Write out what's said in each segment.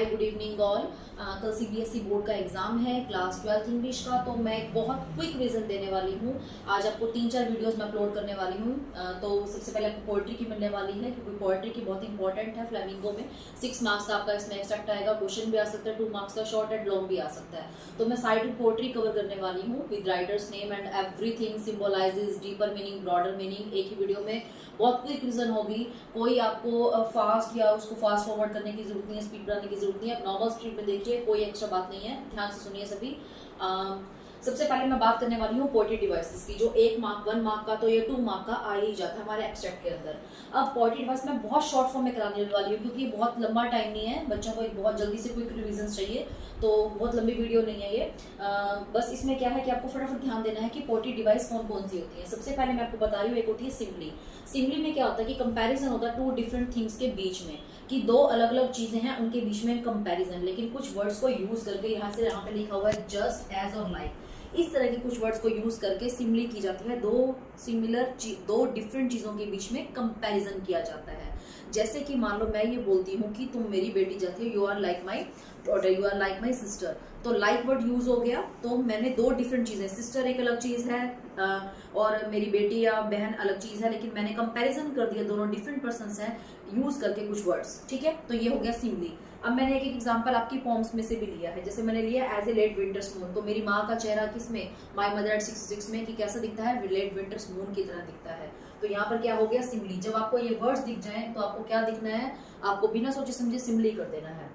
Hi good evening all. कल CBSE board का exam है क्लास 12th इंग्लिश का, तो मैं एक बहुत क्विक रिजन देने वाली हूँ। आज आपको 3-4 वीडियोस मैं अपलोड करने वाली हूँ। तो सबसे पहले आपको पोएट्री की मिलने वाली है, क्योंकि पोएट्री की बहुत इंपॉर्टेंट है। फ्लेमिंगो में 6 मार्क्स का आपका इसमें एक्सट्रैक्ट आएगा। क्वेश्चन भी आ सकता है 2 मार्क्स का, शॉर्ट एंड लॉन्ग भी आ सकता है। तो मैं साइड में पोएट्री कवर करने वाली हूँ with writers name and everything symbolises deeper meaning, broader meaning. एक ही वीडियो में बहुत क्विक रीजन होगी। कोई आपको फास्ट या उसको फास्ट फॉरवर्ड करने की जरूरत नहीं है, स्पीड बढ़ाने की जरूरत नहीं है। आप नॉर्मल स्पीड में देखिए, कोई एक्स्ट्रा बात नहीं है। ध्यान से सुनिए सभी। सबसे पहले मैं बात करने वाली हूँ पोएट्री डिवाइसेस की, जो 1 मार्क 1 मार्क का तो ये 2 मार्क का आ ही जाता है हमारे एक्सट्रैक्ट के अंदर। अब पोएट्री डिवाइस मैं बहुत शॉर्ट फॉर्म में कराने वाली हूँ, क्योंकि बहुत लंबा टाइम नहीं है, बच्चों को एक बहुत जल्दी से क्विक रिविजन चाहिए, तो बहुत लंबी वीडियो नहीं है ये। बस इसमें क्या है कि आपको फटाफट ध्यान देना है कि पोएट्री डिवाइस कौन कौन सी होती है। सबसे पहले मैं आपको बता रही हूँ, एक होती है सिम्बली। सिम्बली में क्या होता है कि कंपैरिजन होता है 2 डिफरेंट थिंग्स के बीच में, कि 2 अलग अलग चीजें हैं उनके बीच में कंपैरिजन, लेकिन कुछ वर्ड्स को यूज करके यहाँ से यहाँ पे लिखा हुआ है जस्ट एज और लाइक, इस तरह के कुछ वर्ड्स को यूज करके सिमिली की जाती है। 2 डिफरेंट चीजों के बीच में कंपैरिजन किया जाता है। जैसे कि मान लो मैं ये बोलती हूँ कि तुम मेरी बेटी जाती हो, you are like my daughter, you are like my sister, तो लाइक वर्ड यूज हो गया। तो मैंने 2 डिफरेंट चीजें, सिस्टर एक अलग चीज है और मेरी बेटी या बहन अलग चीज है, लेकिन मैंने कंपैरिजन कर दिया, दोनों डिफरेंट पर्सन्स हैं यूज करके कुछ वर्ड्स। ठीक है, तो ये हो गया सिमिली। अब मैंने एक एग्जांपल आपकी पॉम्स में से भी लिया है। जैसे मैंने लिया as a late winter's moon, तो मेरी माँ का चेहरा किसमें, माई मदर एट 66 में, कि कैसा दिखता है, लेट विंटर्स मून की तरह दिखता है। तो यहाँ पर क्या हो गया, सिमिली। जब आपको ये वर्ड्स दिख जाएं तो आपको क्या दिखना है, आपको बिना सोचे समझे सिमिली कर देना है।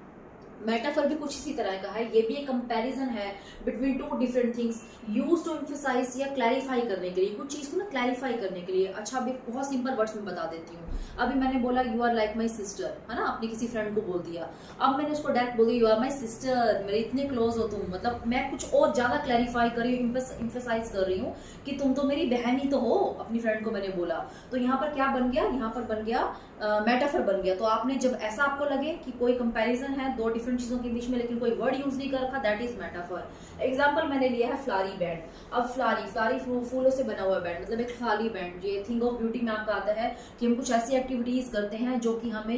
मेटाफर भी कुछ इसी तरह का है, ये भी एक कंपैरिजन है between 2 different things used to emphasise या क्लैरिफाई करने के लिए, कुछ चीज को ना क्लैरिफाई करने के लिए। अच्छा, अभी बहुत सिंपल वर्ड्स में बता देती हूँ। अभी मैंने बोला you are like my sister, है ना, अपनी किसी फ्रेंड को बोल दिया। अब मैंने उसको डायरेक्ट बोल दिया यू आर माई सिस्टर, मेरे इतने क्लोज हो तुम, मतलब मैं कुछ और ज्यादा क्लैरिफाई कर रही हूँ, एम्फसाइज कर रही हूँ कि तुम तो मेरी बहन ही तो हो, अपनी फ्रेंड को मैंने बोला। तो यहाँ पर क्या बन गया, यहाँ पर बन गया मेटाफर बन गया। तो आपने जब ऐसा आपको लगे कि कोई कंपैरिजन है 2 डिफरेंट चीजों के बीच में, लेकिन कोई वर्ड यूज नहीं कर रखा, दैट इज मेटाफर। एग्जांपल मैंने लिया है फ्लारी बैंड। अब फ्लारी फूलों से बना हुआ बैंड, मतलब एक फ्लारी बैंड। ये थिंग ऑफ ब्यूटी में आपका आता है कि हम कुछ ऐसी एक्टिविटीज करते हैं जो कि हमें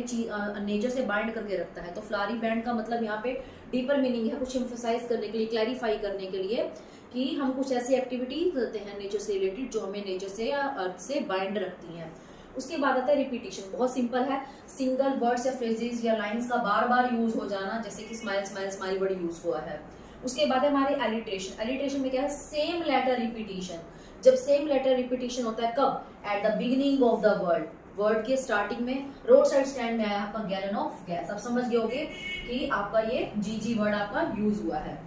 नेचर से बाइंड करके रखता है। तो फ्लारी बैंड का मतलब यहाँ पे डीपर मीनिंग है, कुछ एम्फसाइज करने के लिए, क्लैरिफाई करने के लिए, कि हम कुछ ऐसी एक्टिविटी करते हैं नेचर से रिलेटेड जो हमें नेचर से या अर्थ से बाइंड रखती हैं। उसके बाद आता है रिपीटिशन। बहुत सिंपल है, सिंगल वर्ड्स या फ्रेजेस या लाइंस का बार बार यूज हो जाना, जैसे कि smile smile smile word use हुआ है। उसके बाद है हमारी एलिट्रेशन। एलिट्रेशन में क्या है, सेम लेटर रिपीटिशन। जब सेम लेटर रिपीटिशन होता है कब, at the beginning of the word के स्टार्टिंग में। रोड साइड स्टैंड में आया आपका गैलन ऑफ गैस, आप समझ गए होंगे कि आपका ये जीजी वर्ड आपका यूज हुआ है।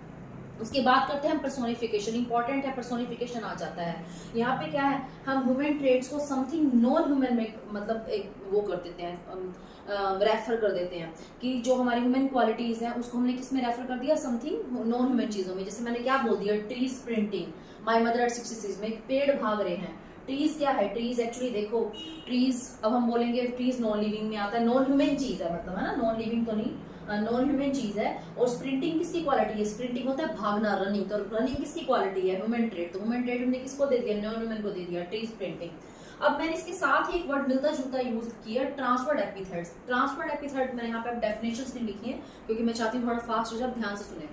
उसके बाद करते हैं हम पर्सोनिफिकेशन। इंपॉर्टेंट है, पर्सोनिफिकेशन आ जाता है। यहाँ पे क्या है, हम ह्यूमन ट्रेड्स को समथिंग नॉन ह्यूमन में मतलब एक वो कर देते हैं, रेफर कर देते हैं, कि जो हमारी ह्यूमन क्वालिटीज हैं उसको हमने किस में रेफर कर दिया, समथिंग नॉन ह्यूमन चीजों में। जैसे मैंने क्या बोल दिया, tree sprinting, my mother eight 66 में पेड़ भाग रहे हैं। ट्रीज क्या है, ट्रीज एक्चुअली देखो, ट्रीज अब हम बोलेंगे ट्रीज नॉन लिविंग में आता है, नॉन ह्यूमन चीज है, मतलब है ना, नॉन लिविंग तो नहीं, नॉन ह्यूमन चीज है। और स्प्रिंटिंग किसकी क्वालिटी है, स्प्रिंटिंग होता है भागना, रनिंग, तो रनिंग किसकी क्वालिटी है, ह्यूमन ट्रेड। तो ह्यूमन ट्रेड हमने किसको दे दिया, नॉन ह्यूमन को दे दिया, ट्री स्प्रिंटिंग। अब मैंने इसके साथ ही एक वर्ड मिलता जुलता यूज किया, ट्रांसफर्ड एपिथेट्स। ट्रांसफर्ड एपिथेट मैंने यहाँ पे डेफिनेशंस नहीं लिखी है, क्योंकि मैं चाहती हूँ थोड़ा फास्ट हो जाए, ध्यान से सुने।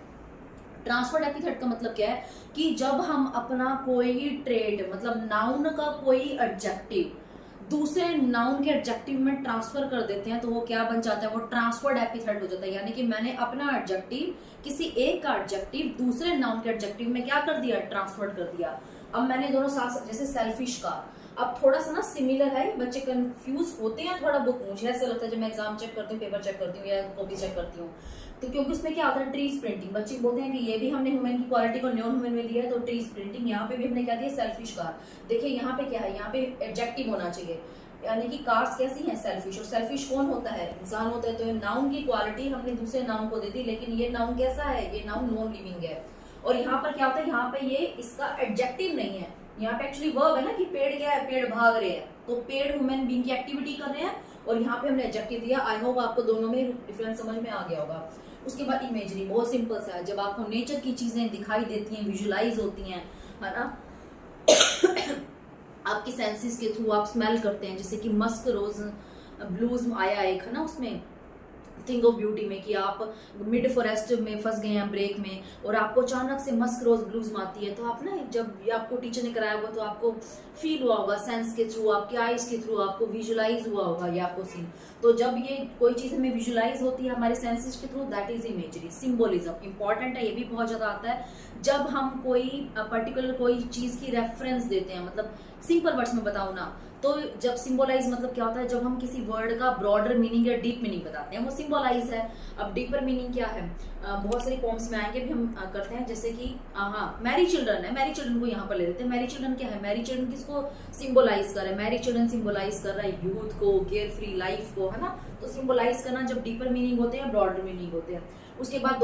ट्रांसफर्ड एपिथेट का मतलब क्या है, कि जब हम अपना कोई ट्रेड, मतलब नाउन का कोई एडजेक्टिव दूसरे नाउन के एडजेक्टिव में ट्रांसफर कर देते हैं, तो वो क्या बन जाता है, वो ट्रांसफर्ड एपिथेट हो जाता है। यानी कि मैंने अपना एडजेक्टिव, किसी एक का एडजेक्टिव दूसरे नाउन के एडजेक्टिव में क्या कर दिया, ट्रांसफर कर दिया। अब मैंने दोनों साथ, जैसे सेल्फिश का, अब थोड़ा सा ना सिमिलर है, बच्चे कंफ्यूज होते हैं थोड़ा बहुत, मुझे ऐसा लगता है जब मैं एग्जाम चेक करती हूँ, पेपर चेक करती हूँ या कॉपी चेक करती हूँ, तो क्योंकि उसमें क्या होता है, ट्री स्प्रिंटिंग। बच्चे बोलते हैं कि ये भी हमने ह्यूमन की क्वालिटी को नॉन ह्यूमन में दिया है, तो ट्री स्प्रिंटिंग। यहाँ पे भी हमने क्या दिया, सेल्फिश कार। देखिए यहाँ पे क्या है, यहाँ पे एडजेक्टिव होना चाहिए, यानी कि कार्स कैसी हैं, सेल्फिश। और सेल्फिश कौन होता है, इंसान होता है। तो नाउन की क्वालिटी हमने दूसरे नाउन को दे दी, लेकिन ये नाउन कैसा है, ये नाउन नॉन लिविंग है। और यहाँ पर क्या होता है, यहाँ पे ये इसका एडजेक्टिव नहीं है, यहाँ पे एक्चुअली वर्ब है ना, कि पेड़ क्या है, पेड़ भाग रहे हैं, तो पेड़ ह्यूमन बीइंग की एक्टिविटी कर रहे हैं, और यहाँ पे हमने एडजेक्टिव दिया। आई होप आपको दोनों में डिफरेंस समझ में आ गया होगा। उसके बाद इमेजरी, बहुत सिंपल सा है, जब आपको नेचर की चीजें दिखाई देती हैं, विजुअलाइज होती हैं, है ना, आपकी सेंसेस के थ्रू आप स्मेल करते हैं, जैसे कि मस्क रोज ब्लूज आया एक, है ना, उसमें थिंग ऑफ ब्यूटी में कि आप मिड फॉरेस्ट में फंस गए हैं ब्रेक में और आपको अचानक से मस्क रोज ब्लूज आती है, तो आप ना जब ये आपको टीचर ने कराया होगा तो आपको फील हुआ होगा सेंस के थ्रू, आपके आईज के थ्रू आपको विजुलाइज हुआ होगा ये आपको सीन। तो जब ये कोई चीज हमें विजुलाइज होती है हमारे सेंसेस के through, that is imagery. Symbolism important है, ये भी बहुत ज्यादा आता है जब हम कोई पर्टिकुलर कोई चीज की रेफरेंस देते हैं। मतलब सिंपल वर्ड्स में बताऊं ना, तो जब सिंबोलाइज मतलब क्या होता है, जब हम किसी वर्ड का ब्रॉडर मीनिंग या डीप मीनिंग बताते हैं वो सिंबोलाइज है। अब डीपर मीनिंग क्या है, बहुत सारी पॉइंट्स में आएंगे भी हम करते हैं, जैसे कि हाँ मैरी चिल्ड्रन है, मैरी चिल्ड्रन को यहाँ पर ले लेते हैं। मैरी चिल्ड्रन क्या है, मैरी चिल्ड्रन किसको सिंबोलाइज कर रहा है, मैरी चिल्ड्रन सिंबोलाइज कर रहा है यूथ को, केयर फ्री लाइफ को, है ना। तो सिंबोलाइज करना जब डीपर मीनिंग होते हैं, ब्रॉडर मीनिंग होते हैं। उसके बाद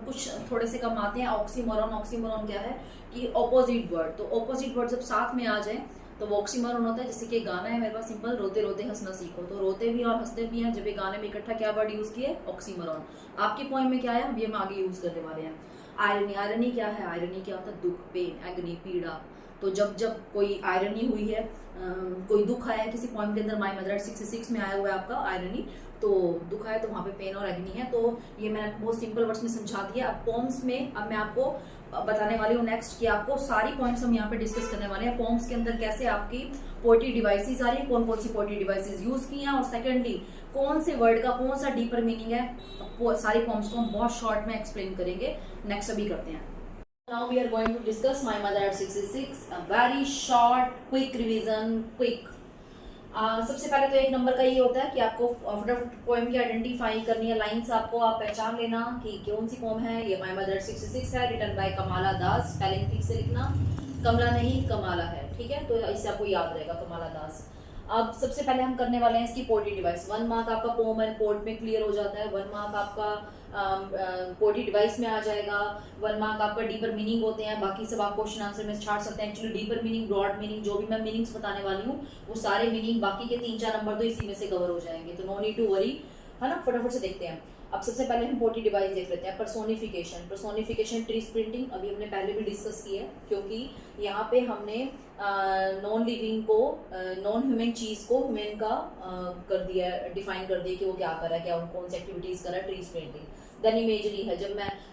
कुछ थोड़े से कम आते हैं ऑक्सीमोरॉन। ऑक्सीमोरॉन क्या है कि ऑपोजिट वर्ड, तो ऑपोजिट वर्ड जब साथ में आ जाए तो वो ऑक्सीमोरॉन होता है। जैसे कि गाना है मेरे पास सिंपल, रोते रोते हंसना सीखो, तो रोते भी और हंसते भी हैं जब ये गाने में इकट्ठा क्या वर्ड यूज किए, ऑक्सीमोरॉन। आपकी पॉइंट में क्या है, अभी हम आगे यूज करने वाले हैं। आयरनी, आयरनी क्या है, आयरनी क्या होता है, दुख, पेन, एग्नी, पीड़ा। तो जब जब कोई आयरनी हुई है, कोई दुख आया है किसी पॉइंट के अंदर, माई मदर 66 में आया हुआ है आपका आयरनी, तो दुख आया तो वहां पे पेन और एग्नी है। तो ये मैंने बहुत सिंपल वर्ड्स में समझा दिया। अब पॉम्स में अब मैं आपको बताने वाली हूँ नेक्स्ट कि आपको सारी पॉइंट्स हम यहाँ पे डिस्कस करने वाले हैं। पॉम्स के अंदर कैसे आपकी पोएट्री डिवाइसेस आ रही है, कौन कौन सी पोएट्री डिवाइसेस यूज की हैं, और सेकेंडली कौन से वर्ड का कौन सा डीपर मीनिंग है। सारी पॉम्स को हम बहुत शॉर्ट में एक्सप्लेन करेंगे। नेक्स्ट अभी करते हैं। Now we are going to discuss My Mother at 66, a very short, quick revision, quick. सबसे पहले तो एक नंबर का ये होता है कि आपको फटाफट पोएम की आइडेंटिफाई करनी है, लाइंस आपको आप पहचान लेना कि कौन सी पोएम है। ये माय मदर 66 है, written by Kamala Das. Spelling ठीक से लिखना, कमला नहीं कमाला है, ठीक है, तो इससे आपको याद रहेगा कमाला दास। अब सबसे पहले हम करने वाले हैं इसकी पोएट्री डिवाइस। 1 मार्क आपका पोएम एंड पोएट में क्लियर हो जाता है, 1 मार्क आपका पोएट्री डिवाइस में आ जाएगा, 1 मार्क आपका डीपर मीनिंग होते हैं। बाकी सब आप क्वेश्चन आंसर में छाड़ सकते हैं। Actually deeper meaning, broad meaning, जो भी मैं मीनिंग्स बताने वाली हूँ वो सारे मीनिंग बाकी के 3-4 नंबर तो इसी में से कवर हो जाएंगे, तो नो नीड टू वरी, है ना। फटाफट से देखते हैं। अब सबसे पहले हम पोएट्री डिवाइस देख लेते हैं। पर्सोनिफिकेशन, पर्सोनिफिकेशन ट्री प्रिंटिंग अभी हमने पहले भी डिस्कस की है, क्योंकि यहाँ पे हमने नॉन लिविंग को, नॉन ह्यूमन चीज को ह्यूमन का कर दिया, डिफाइन कर दिया कि वो क्या कर रहा है, क्या कौन सी एक्टिविटीज कर रहा है, ट्री प्रिंटिंग। देन इमेजरी है,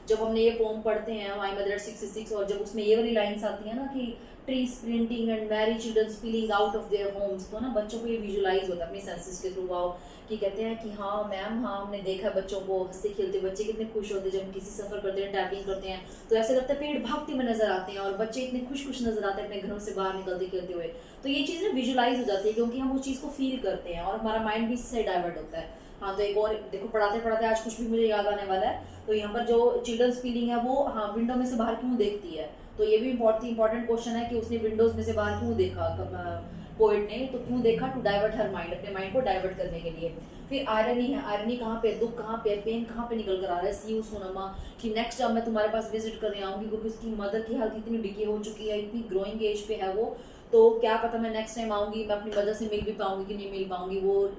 जब हमने ये पोम पढ़ते हैं माय मदर 66, और जब उसमें ये वाली लाइन्स आती है ना कि trees printing and Mary children spilling out of their homes, तो ना बच्चों को ये विजुलाइज होता है अपने सेंसेस के थ्रू। वाओ, कि कहते हैं कि हाँ मैम, हाँ हमने देखा है बच्चों को हंसते खेलते, बच्चे कितने खुश होते हैं जब हम किसी सफर करते हैं, ट्रैवलिंग करते हैं, तो ऐसे लगता है पेड़ भागते हुए नजर आते हैं और बच्चे इतने खुश खुश नजर आते हैं अपने घरों से बाहर निकलते खेलते हुए। तो ये चीज़ ना विजुलाइज हो जाती है, क्योंकि हम उस चीज़ को फील करते हैं और हमारा माइंड भी इससे डाइवर्ट होता है। हाँ, तो एक और देखो, पढ़ाते पढ़ाते आज कुछ भी मुझे याद आने वाला है। तो यहाँ पर जो चिल्ड्रंस फीलिंग है वो, हाँ, विंडो में से बाहर क्यों देखती है, तो ये भी इंपॉर्टेंट क्वेश्चन है कि उसने विंडोज में से बाहर क्यों देखा पोएट ने, तो क्यों देखा, टू डाइवर्ट हर माइंड, अपने माइंड को डाइवर्ट करने के लिए। फिर आयरनी है, आयरनी कहाँ पे, दुख कहाँ पे, पेन कहाँ पे निकल कर आ रहा है। सी यू सोनमा, कि नेक्स्ट जब मैं तुम्हारे पास विजिट करने आऊंगी, क्योंकि उसकी मदर की हालत इतनी डिके हो चुकी है, इतनी ग्रोइंग एज पे है वो, तो क्या पता मैं नेक्स्ट टाइम आऊंगी मैं अपनी मदर से मिल भी पाऊंगी कि नहीं मिल पाऊंगी, वो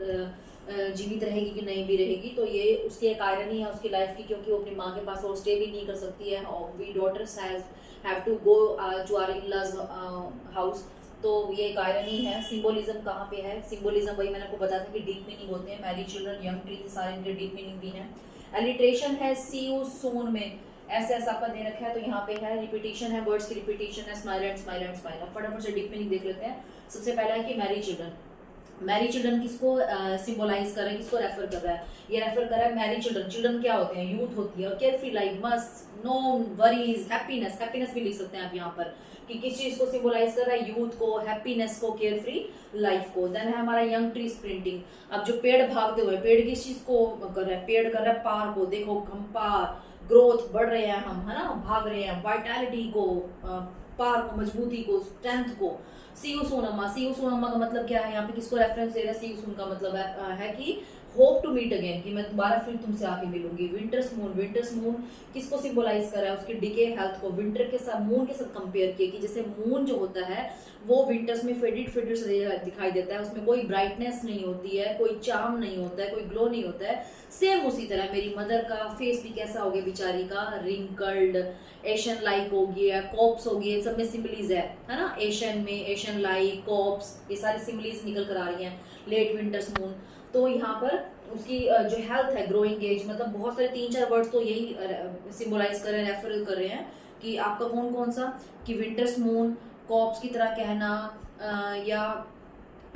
जीवित रहेगी कि नहीं भी रहेगी। तो ये उसकी एक आयरनी है उसकी लाइफ की, क्योंकि वो अपनी माँ के पास और स्टे भी नहीं कर सकती है। We daughters have to go to our in-laws house, तो ये एक आयरनी है। सिंबोलिज्म कहाँ पे है, सिंबोलिज्म वही मैंने आपको बताया था कि डीप मीनिंग होते हैं, मैरी चिल्ड्रन, यंग ट्री, सारे इनके डीप मीनिंग भी हैं। एलिट्रेशन है, सी यू सून में ऐसे ऐसा आपका दे रखा है, तो यहाँ पे है रिपीटिशन है, वर्ड्स की रिपीटिशन है, smile and smile and smile. अब फटाफट से डीप मीनिंग देख लेते हैं। सबसे पहला है कि मैरी चिल्ड्रन, मैरी चिल्ड्रन किसको सिंबोलाइज कर रहा है, किसको रेफर कर रहा है, ये रेफर कर रहा है मैरी चिल्ड्रन। चिल्ड्रन क्या होते हैं, यूथ होती है, केयर फ्री लाइफ, मस्त, नो वरीज, हैप्पीनेस, हैप्पीनेस भी लिख सकते हैं आप यहाँ पर कि किस चीज को सिंबोलाइज कर रहा है, यूथ को, हैप्पीनेस को, केयर फ्री लाइफ को। देन है हमारा यंग ट्री स्प्रिंटिंग, अब जो पेड़ भागते हुए, पेड़ किस चीज को कर रहा है, पेड़ कर रहा है पार को, देखो हम पार, ग्रोथ बढ़ रहे हैं हम, है ना, भाग रहे हैं, वाइटैलिटी को, पार को, मजबूती को, स्ट्रेंथ को। सी यू सून अम्मा, सी यू सून अम्मा का मतलब क्या है, यहाँ पे किसको रेफरेंस दे रहा है, सी यू सून का मतलब है कि होप टू मीट अगेन, कि मैं दोबारा फिर तुमसे आके मिलूंगी। विंटर्स मून, विंटर्स मून किसको सिंबलाइज कर रहा है, उसके डिके हेल्थ को, विंटर के साथ, मून के साथ कंपेयर किया कि जैसे मून जो होता है वो विंटर्स में फेडेड फेडेड से दिखाई देता है, उसमें कोई ब्राइटनेस नहीं होती है, कोई चार्म नहीं होता है, कोई ग्लो नहीं होता है। सेम उसी तरह मेरी मदर का फेस भी कैसा हो गया बेचारी का, रिंकल्ड, एशियन लाइक हो गया, कॉप्स हो गया, सब में सिमिलीज है ना, एशियन में एशियन लाइक, कॉप्स, ये सारी सिमिलीज निकल कर आ रही हैं। लेट विंटर्स मून, तो यहाँ पर उसकी जो हेल्थ है, ग्रोइंग एज, मतलब बहुत सारे 3-4 वर्ड्स तो यही सिंबलाइज कर रहे हैं, रेफर कर रहे हैं कि आपका कौन सा, कि विंटर्स मून, कॉप्स की तरह कहना, या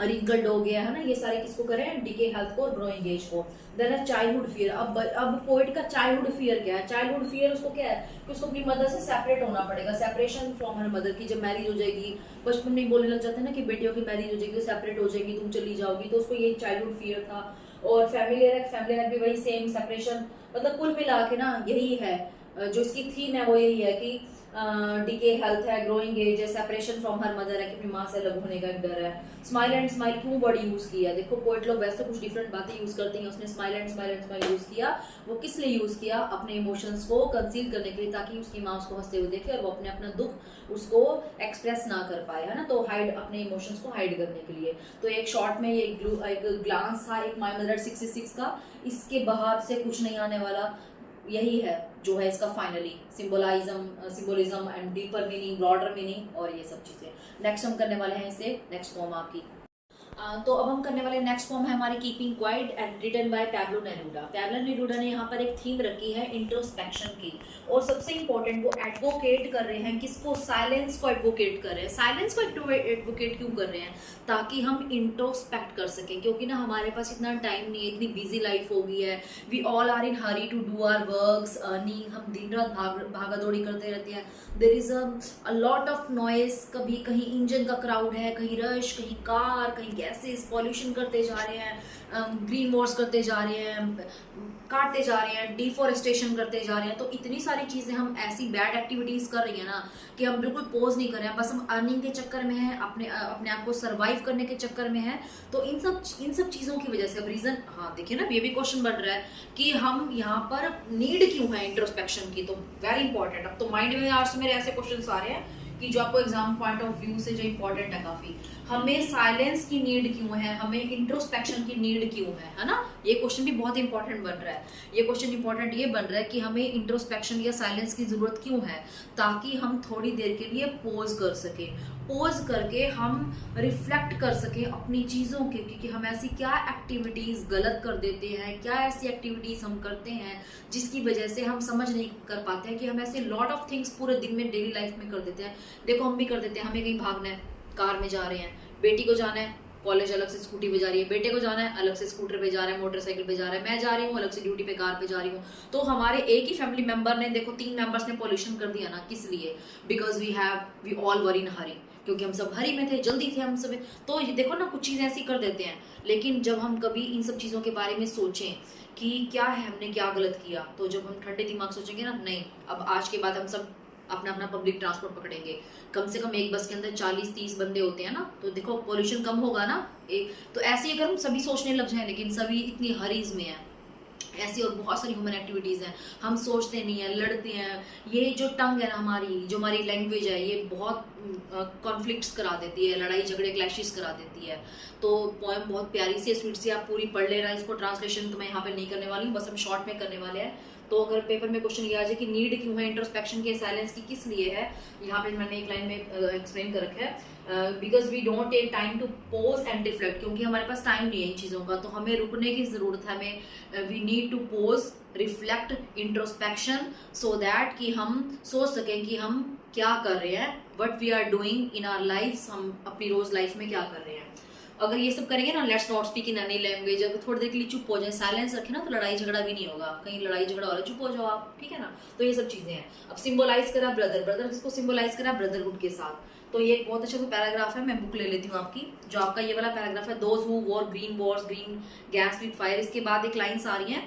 रिंकल्ड हो गया है ना, ये सारे किसको करें, डीके हेल्थ को और ग्रोइंग एज को। देन है चाइल्डहुड फियर। अब पोइट का चाइल्डहुड फियर क्या है? चाइल्डहुड फियर उसको क्या है कि उसको अपनी मदर से सेपरेट होना पड़ेगा, सेपरेशन फ्रॉम हर मदर की। जब मैरिज हो जाएगी, बचपन में बोलने लग जाते हैं ना कि बेटियों की मैरिज हो जाएगी, सेपरेट हो जाएगी, तुम चली जाओगी, तो उसको ये चाइल्डहुड फियर था। और फैमिली भी वही सेम, सेपरेशन। मतलब कुल मिला के ना यही है, जो इसकी थीम है वो यही है कि डीके हेल्थ है, ग्रोइंग एज है, सेपरेशन फ्रॉम हर मदर है कि अपनी माँ से अलग होने का एक डर है। स्माइल एंड स्माइल क्यों वर्ड यूज किया? देखो पोएट लोग वैसे कुछ डिफरेंट बातें यूज करते हैं, उसने स्माइल एंड स्माइल यूज किया। वो किस लिए यूज किया? अपने इमोशंस को कंसील करने के लिए, ताकि उसकी माँ उसको हंसते हुए देखे और वो अपना दुख उसको एक्सप्रेस ना कर पाए, है ना। तो हाइड, अपने इमोशंस को हाइड करने के लिए। तो एक शॉर्ट में ये एक ग्लांस था एक माय मदर 66 का, इसके बाहर से कुछ नहीं आने वाला। यही है जो है इसका finally symbolism and deeper meaning, broader meaning और ये सब चीजें। नेक्स्ट हम करने वाले हैं इसे, नेक्स्ट फॉर्म आपकी। तो अब हम करने वाले नेक्स्ट फॉर्म है हमारी keeping quiet and written by Pablo Neruda. Pablo Neruda ने यहाँ पर एक थीम रखी है इंट्रोस्पेक्शन की, और सबसे इंपॉर्टेंट वो एडवोकेट कर रहे हैं किसको? साइलेंस को एडवोकेट कर रहे हैं। साइलेंस को एडवोकेट क्यों कर रहे हैं? ताकि हम इंट्रोस्पेक्ट कर सकें, क्योंकि ना हमारे पास इतना टाइम नहीं है, इतनी बिजी लाइफ हो गई है। We all are in hurry to do our works, earning, हम दिन रात भागा दौड़ी करते रहते हैं। There is a lot of noise, कभी कहीं इंजन का क्राउड है, कहीं रश, कहीं कार, कहीं गैसेस, पॉल्यूशन करते जा रहे हैं, ग्रीन वॉर्स करते जा रहे हैं, काटते जा रहे हैं, डिफॉरेस्टेशन करते जा रहे हैं। तो इतनी सारी चीजें हम ऐसी बैड एक्टिविटीज कर रही है ना कि हम बिल्कुल पोज नहीं कर रहे हैं, बस हम अर्निंग के चक्कर में है, अपने आप को सर्वाइव करने के चक्कर में है। तो इन सब चीजों की वजह से अब रीजन, हाँ देखिए ना, ये भी क्वेश्चन बन रहा है कि हम यहाँ पर नीड क्यों है इंट्रोस्पेक्शन की। तो वेरी इंपॉर्टेंट। अब तो माइंड में आज से मेरे ऐसे क्वेश्चन आ रहे हैं कि जो आपको एग्जाम पॉइंट ऑफ व्यू से जो इंपॉर्टेंट है काफी। हमें साइलेंस की नीड क्यों है, हमें इंट्रोस्पेक्शन की नीड क्यों है ना। ये क्वेश्चन भी बहुत इंपॉर्टेंट बन रहा है। ये क्वेश्चन इंपॉर्टेंट ये बन रहा है कि हमें इंट्रोस्पेक्शन या साइलेंस की जरूरत क्यों है, ताकि हम थोड़ी देर के लिए पोज कर सके, पोज करके हम रिफ्लेक्ट कर सके अपनी चीज़ों के, क्योंकि हम ऐसी क्या एक्टिविटीज़ गलत कर देते हैं, क्या ऐसी एक्टिविटीज़ हम करते हैं जिसकी वजह से हम समझ नहीं कर पाते हैं कि हम ऐसे लॉट ऑफ थिंग्स पूरे दिन में डेली लाइफ में कर देते हैं। देखो हम भी कर देते हैं, हमें कहीं भागना है, कार में जा रहे हैं, बेटी को जाना है कॉलेज, अलग से स्कूटी पे जा रही है, बेटे को जाना है अलग से स्कूटर पे जा रहा है, मोटरसाइकिल पे जा रहा है, मैं जा रही हूँ अलग से ड्यूटी पे कार पे जा रही हूँ। तो हमारे एक ही फैमिली मेंबर ने, देखो 3 मेंबर्स ने पॉल्यूशन कर दिया ना, किस लिए? बिकॉज वी ऑल वर इन हरी, क्योंकि हम सब हरी में थे, जल्दी थे हम सब। तो ये देखो ना, कुछ चीज़ें ऐसी कर देते हैं। लेकिन जब हम कभी इन सब चीज़ों के बारे में सोचें कि क्या है, हमने क्या गलत किया, तो जब हम ठंडे दिमाग सोचेंगे ना, नहीं अब आज के बाद हम सब अपना पब्लिक ट्रांसपोर्ट पकड़ेंगे, कम से कम एक बस के अंदर 40-30 बंदे होते हैं ना, तो देखो पॉल्यूशन कम होगा ना। तो ऐसे ही अगर हम सभी सोचने लग जाएं, लेकिन सभी इतनी हरीज में है, ऐसी और बहुत सारी ह्यूमन एक्टिविटीज हैं, हम सोचते नहीं है, लड़ते हैं। ये जो टंग है ना हमारी, जो हमारी लैंग्वेज है, ये बहुत कॉन्फ्लिक्ट्स करा देती है, लड़ाई झगड़े क्लैशेस करा देती है। तो पोएम बहुत प्यारी सी स्वीट सी, आप पूरी पढ़ लेना। इसको ट्रांसलेशन तो मैं यहाँ पे नहीं करने वाली हूँ, बस हम शॉर्ट में करने वाले हैं। तो अगर पेपर में क्वेश्चन ये आ जाए कि नीड क्यों है इंट्रोस्पेक्शन की, साइलेंस की किस लिए है, यहाँ पे मैंने एक लाइन में एक्सप्लेन कर रखा है, because we don't take time to pause and reflect, क्योंकि हमारे पास टाइम नहीं है इन चीज़ों का, तो हमें रुकने की ज़रूरत है। हमें we need to pause, reflect, introspection, so that कि हम सोच सकें कि हम क्या कर रहे हैं, what we are doing in our life, हम अपनी रोज लाइफ में क्या कर रहे हैं। अगर ये सब करेंगे ना, let's not speak in any language, अगर थोड़ी देर के लिए चुप हो जाए, साइलेंस रखे ना, तो लड़ाई झगड़ा भी नहीं होगा। कहीं लड़ाई झगड़ा हो रहा है, चुप हो जाओ आप, ठीक है ना। तो ये सब चीजें हैं। अब सिंबलाइज करा ब्रदर किसको सिंबलाइज करा? ब्रदरहुड के साथ। तो ये एक बहुत अच्छा पैराग्राफ है, मैं बुक ले लेती हूँ आपकी, जो आपका ये वाला पैराग्राफ है, those who war green Wars, green gas with fire. इसके बाद एक लाइन्स आ रही है,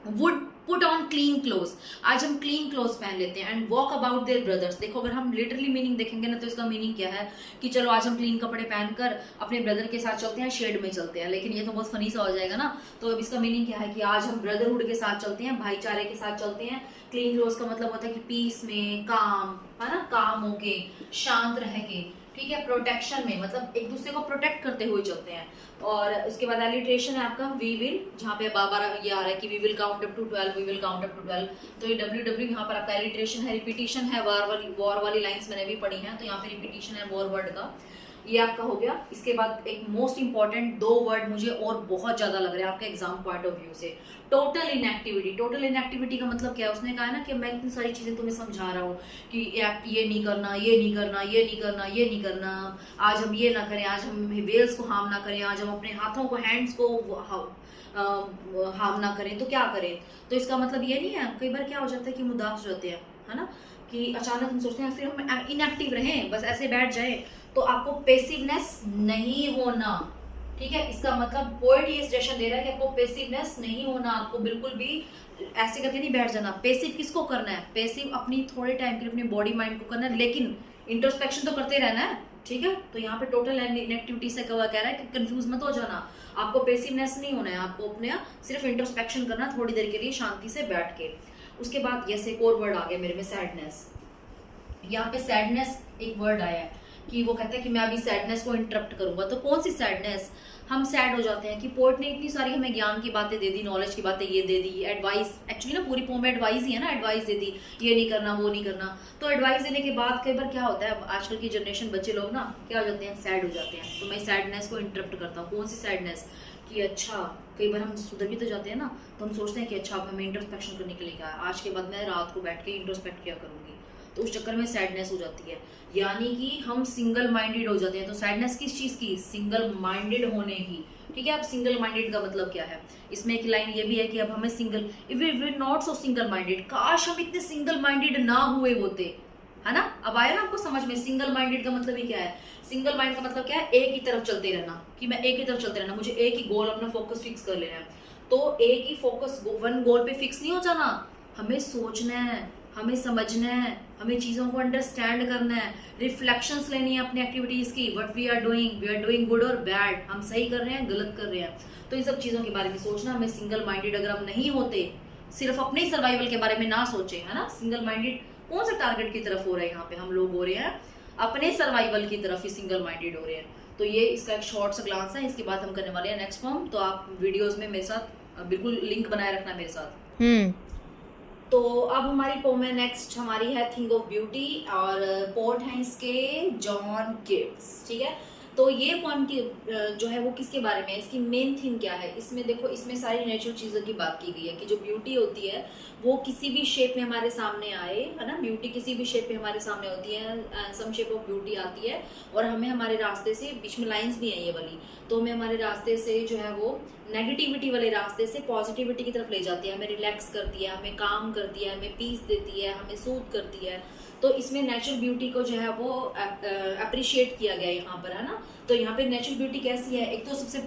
would put on clean cloth, आज हम क्लीन क्लोथ पहन लेते हैं, and walk about their brothers. देखो अगर हम लिटरली मीनिंग देखेंगे ना, तो इसका मीनिंग क्या है कि चलो आज हम क्लीन कपड़े पहनकर अपने ब्रदर के साथ चलते हैं, शेड में चलते हैं। लेकिन ये तो बहुत फनी सा हो जाएगा ना। तो अब इसका मीनिंग क्या है कि आज हम ब्रदरहुड के साथ चलते हैं, भाईचारे के साथ चलते हैं। क्लीन क्लोथ का मतलब होता है कि पीस में, काम है ना, काम होके, शांत रह के, ठीक है, प्रोटेक्शन में, मतलब एक दूसरे को प्रोटेक्ट करते हुए चलते हैं। और उसके बाद एलिट्रेशन है आपका वी विल, जहाँ पे बार ये आ रहा है कि we will count up to 12, we will count up to 12। तो ये WW यहाँ पर आपका एलिट्रेशन है, रिपीटिशन है, वॉर वाली लाइंस मैंने भी पढ़ी हैं, तो यहाँ पे रिपीटिशन है वॉर वर्ड का। ये आपका हो गया। इसके बाद एक मोस्ट इंपॉर्टेंट 2 वर्ड मुझे और बहुत ज्यादा लग रहे हैं आपके एग्जाम पॉइंट ऑफ व्यू से, टोटल इनएक्टिविटी। टोटल इनएक्टिविटी का मतलब क्या है, उसने कहा है ना कि मैं इतनी सारी चीजें तुम्हें समझा रहा हूँ कि ये नहीं करना, ये नहीं करना, ये नहीं करना, ये नहीं करना, आज हम ये ना करें, आज हम वेल्स को हार्म ना करें, आज हम अपने हाथों को, हैंड्स को हार्म ना करें, तो क्या करें। तो इसका मतलब ये नहीं है, कई बार क्या हो जाता है कि हम उदास हो जाते हैं, है ना, कि अचानक हम सोचते हैं फिर हम इनएक्टिव रहें, बस ऐसे बैठ जाएं। तो आपको पेसिवनेस नहीं होना, ठीक है। इसका मतलब पोएट ये सजेशन दे रहा है कि आपको पेसिवनेस नहीं होना, आपको बिल्कुल भी ऐसे करके नहीं बैठ जाना। पेसिव किसको करना है, पेसिव अपनी थोड़े टाइम के लिए अपनी बॉडी माइंड को करना है, लेकिन इंट्रोस्पेक्शन तो करते रहना है, ठीक है। तो यहाँ पे टोटल इनएक्टिविटी से कह रहा है कि कंफ्यूज मत हो जाना, आपको पेसिवनेस नहीं होना है, आपको अपने सिर्फ इंट्रोस्पेक्शन करना थोड़ी देर के लिए शांति से बैठ के। उसके बाद ये एक और वर्ड आ गया मेरे में, सैडनेस। यहाँ पे सैडनेस एक वर्ड आया है कि वो कहता है कि मैं अभी सैडनेस को इंटरप्ट करूंगा। तो कौन सी सैडनेस, हम सैड हो जाते हैं कि पोएट ने इतनी सारी हमें ज्ञान की बातें दे दी, नॉलेज की बातें ये दे दी, एडवाइस, एक्चुअली ना पूरी पोम में एडवाइस ही है ना, एडवाइस दे दी, ये नहीं करना, वो नहीं करना। तो एडवाइस देने के बाद कई बार क्या होता है, आजकल की जनरेशन बच्चे लोग ना क्या हो जाते हैं, सैड हो जाते हैं। तो मैं सैडनेस को इंटरप्ट करता हूँ। कौन सी सैडनेस, कि अच्छा कई बार हम सुधर भी तो जाते हैं ना, तो हम सोचते हैं कि अच्छा अब हमें इंट्रोस्पेक्शन करने के लिए क्या है, आज के बाद मैं रात को बैठ के इंट्रोस्पेक्ट क्या करूंगी, तो उस चक्कर में सैडनेस हो जाती है, यानी कि हम सिंगल माइंडेड हो जाते हैं। तो सैडनेस किस चीज की, सिंगल माइंडेड होने की, ठीक है। अब सिंगल माइंडेड का मतलब क्या है, इसमें एक लाइन ये भी है कि अब हमें single, if we not so single minded, काश हम इतने सिंगल माइंडेड ना हुए होते, है ना। अब आया ना आपको समझ में, सिंगल माइंडेड का मतलब ही क्या है, सिंगल माइंड का मतलब क्या है, एक ही तरफ चलते रहना, कि मैं एक ही तरफ चलते रहना, मुझे एक ही गोल, अपना फोकस फिक्स कर लेना है। तो एक ही फोकस, वन गोल पे फिक्स नहीं हो जाना, हमें सोचना है, हमें समझना है, हमें चीज़ों को अंडरस्टैंड करना है, रिफ्लेक्शंस लेनी है अपनी एक्टिविटीज़ की, what we are doing good और बैड, हम सही कर रहे हैं, गलत कर रहे हैं। तो इन सब चीज़ों के बारे में सोचना। हमें सिंगल माइंडेड अगर हम नहीं होते, सिर्फ अपने सर्वाइवल के बारे में ना सोचे, है ना। सिंगल माइंडेड कौन से टारगेट की तरफ हो रहे हैं, यहाँ पे हम लोग हो रहे हैं अपने सर्वाइवल की तरफ ही सिंगल माइंडेड हो रहे हैं। तो ये इसका एक शॉर्ट सा ग्लांस है। इसके बाद हम करने वाले हैं नेक्स्ट फॉर्म। तो आप वीडियोस में मेरे साथ बिल्कुल लिंक बनाए रखना मेरे साथ। तो अब हमारी पोम है नेक्स्ट, हमारी है थिंग ऑफ ब्यूटी, और पोर्ट है इसके जॉन केट्स, ठीक है। तो ये पोम की जो है वो किसके बारे में है, इसकी मेन थीम क्या है, इसमें देखो, इसमें सारी नेचुरल चीज़ों की बात की गई है कि जो ब्यूटी होती है वो किसी भी शेप में हमारे सामने आए, है ना। ब्यूटी किसी भी शेप में हमारे सामने होती है, सम शेप ऑफ ब्यूटी आती है, और हमें हमारे रास्ते से, बीच में लाइंस भी हैं ये वाली, तो हमें हमारे रास्ते से जो है वो नेगेटिविटी वाले रास्ते से पॉजिटिविटी की तरफ ले जाती है, हमें रिलैक्स करती है, हमें काम करती है, हमें पीस देती है, हमें सूद करती है। तो इसमें नेचुरल ब्यूटी को जो है वो अप्रिशिएट किया गया यहाँ पर, है ना। तो यहाँ पे नेचुरल ब्यूटी कैसी है, एक तो सबसे